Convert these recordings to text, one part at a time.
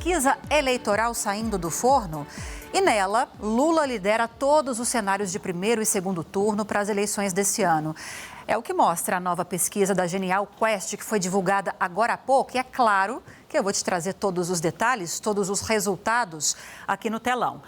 pesquisa eleitoral saindo do forno e nela, Lula lidera todos os cenários de primeiro e segundo turno para as eleições desse ano. É o que mostra a nova pesquisa da Genial Quest, que foi divulgada agora há pouco. E é claro que eu vou te trazer todos os detalhes, todos os resultados aqui no telão.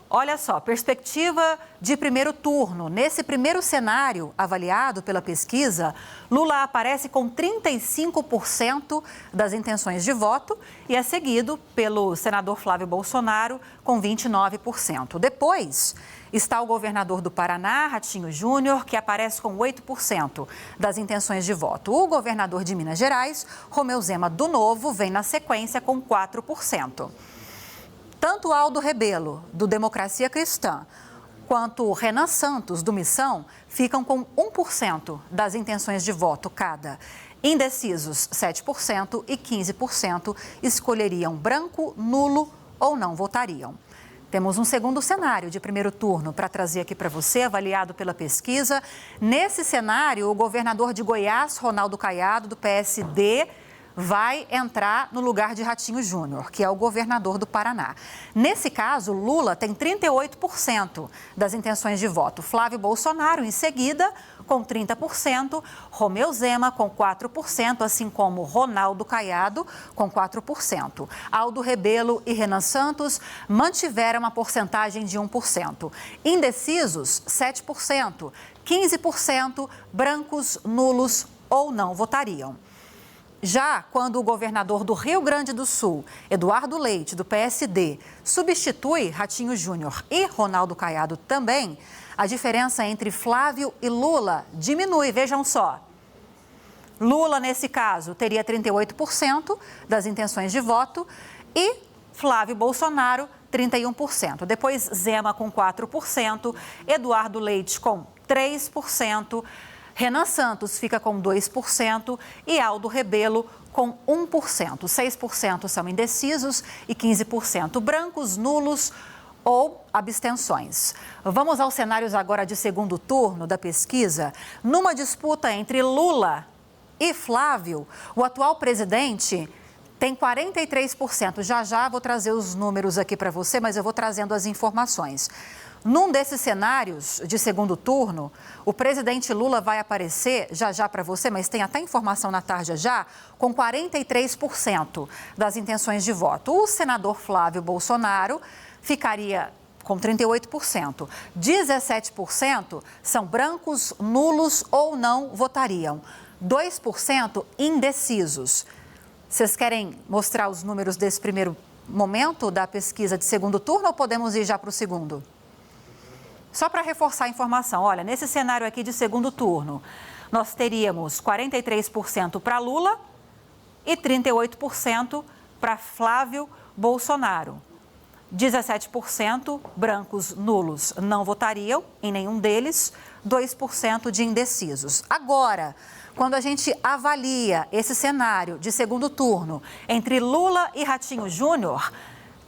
Olha só, perspectiva de primeiro turno. Nesse primeiro cenário avaliado pela pesquisa, Lula aparece com 35% das intenções de voto e é seguido pelo senador Flávio Bolsonaro com 29%. Depois está o governador do Paraná, Ratinho Júnior, que aparece com 8% das intenções de voto. O governador de Minas Gerais, Romeu Zema, do Novo, vem na sequência com 4%. Tanto Aldo Rebelo, do Democracia Cristã, quanto Renan Santos, do Missão, ficam com 1% das intenções de voto cada. Indecisos, 7% e 15% escolheriam branco, nulo ou não votariam. Temos um segundo cenário de primeiro turno para trazer aqui para você, avaliado pela pesquisa. Nesse cenário, o governador de Goiás, Ronaldo Caiado, do PSD, vai entrar no lugar de Ratinho Júnior, que é o governador do Paraná. Nesse caso, Lula tem 38% das intenções de voto. Flávio Bolsonaro, em seguida, com 30%. Romeu Zema, com 4%, assim como Ronaldo Caiado, com 4%. Aldo Rebelo e Renan Santos mantiveram a porcentagem de 1%. Indecisos, 7%. 15% brancos, nulos ou não votariam. Já quando o governador do Rio Grande do Sul, Eduardo Leite, do PSD, substitui Ratinho Júnior e Ronaldo Caiado também, a diferença entre Flávio e Lula diminui. Vejam só. Lula, nesse caso, teria 38% das intenções de voto e Flávio Bolsonaro, 31%. Depois, Zema com 4%, Eduardo Leite com 3%, Renan Santos fica com 2% e Aldo Rebelo com 1%. 6% são indecisos e 15% brancos, nulos ou abstenções. Vamos aos cenários agora de segundo turno da pesquisa. Numa disputa entre Lula e Flávio, o atual presidente tem 43%. Já vou trazer os números aqui para você, mas eu vou trazendo as informações. Num desses cenários de segundo turno, o presidente Lula vai aparecer já para você, mas tem até informação na tarde já, com 43% das intenções de voto. O senador Flávio Bolsonaro ficaria com 38%. 17% são brancos, nulos ou não votariam. 2% indecisos. Vocês querem mostrar os números desse primeiro momento da pesquisa de segundo turno ou podemos ir já para o segundo? Só para reforçar a informação, olha, nesse cenário aqui de segundo turno, nós teríamos 43% para Lula e 38% para Flávio Bolsonaro. 17% brancos nulos não votariam em nenhum deles, 2% de indecisos. Agora, quando a gente avalia esse cenário de segundo turno entre Lula e Ratinho Júnior,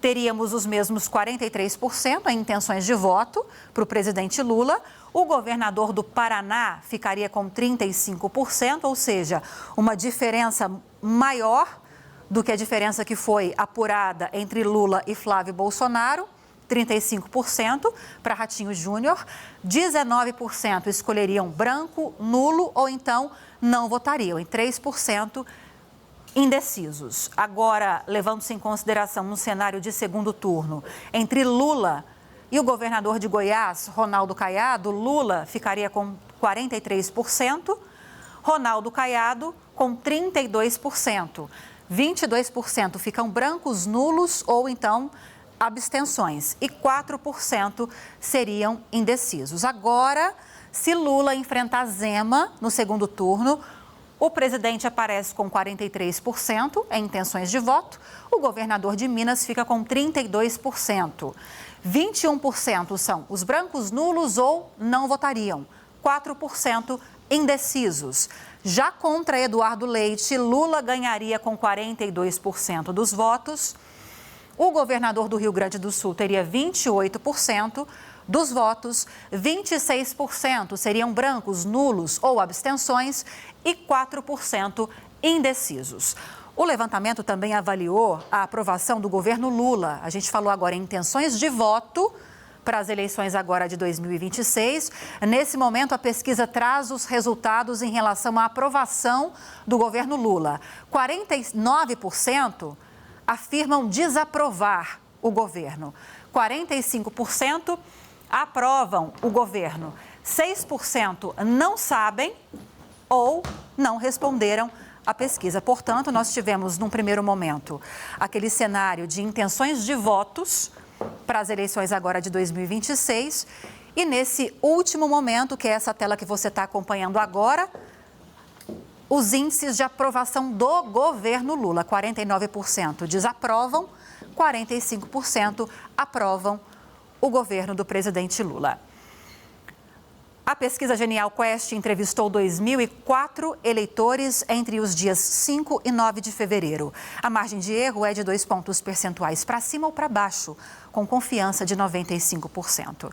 teríamos os mesmos 43% em intenções de voto para o presidente Lula. O governador do Paraná ficaria com 35%, ou seja, uma diferença maior do que a diferença que foi apurada entre Lula e Flávio Bolsonaro, 35% para Ratinho Júnior, 19% escolheriam branco, nulo ou então não votariam, e 3% indecisos. Agora, levando-se em consideração no cenário de segundo turno, entre Lula e o governador de Goiás, Ronaldo Caiado, Lula ficaria com 43%, Ronaldo Caiado com 32%. 22% ficam brancos, nulos ou então abstenções e 4% seriam indecisos. Agora, se Lula enfrentar Zema no segundo turno, o presidente aparece com 43% em intenções de voto, o governador de Minas fica com 32%. 21% são os brancos, nulos ou não votariam, 4% indecisos. Já contra Eduardo Leite, Lula ganharia com 42% dos votos. O governador do Rio Grande do Sul teria 28% dos votos, 26% seriam brancos, nulos ou abstenções e 4% indecisos. O levantamento também avaliou a aprovação do governo Lula. A gente falou agora em intenções de voto para as eleições agora de 2026. Nesse momento, a pesquisa traz os resultados em relação à aprovação do governo Lula. 49% afirmam desaprovar o governo. 45% aprovam o governo. 6% não sabem ou não responderam à pesquisa. Portanto, nós tivemos, num primeiro momento, aquele cenário de intenções de votos para as eleições agora de 2026. E nesse último momento, que é essa tela que você está acompanhando agora, os índices de aprovação do governo Lula. 49% desaprovam, 45% aprovam o governo do presidente Lula. A pesquisa Genial Quest entrevistou 2.004 eleitores entre os dias 5 e 9 de fevereiro. A margem de erro é de 2 pontos percentuais para cima ou para baixo, com confiança de 95%.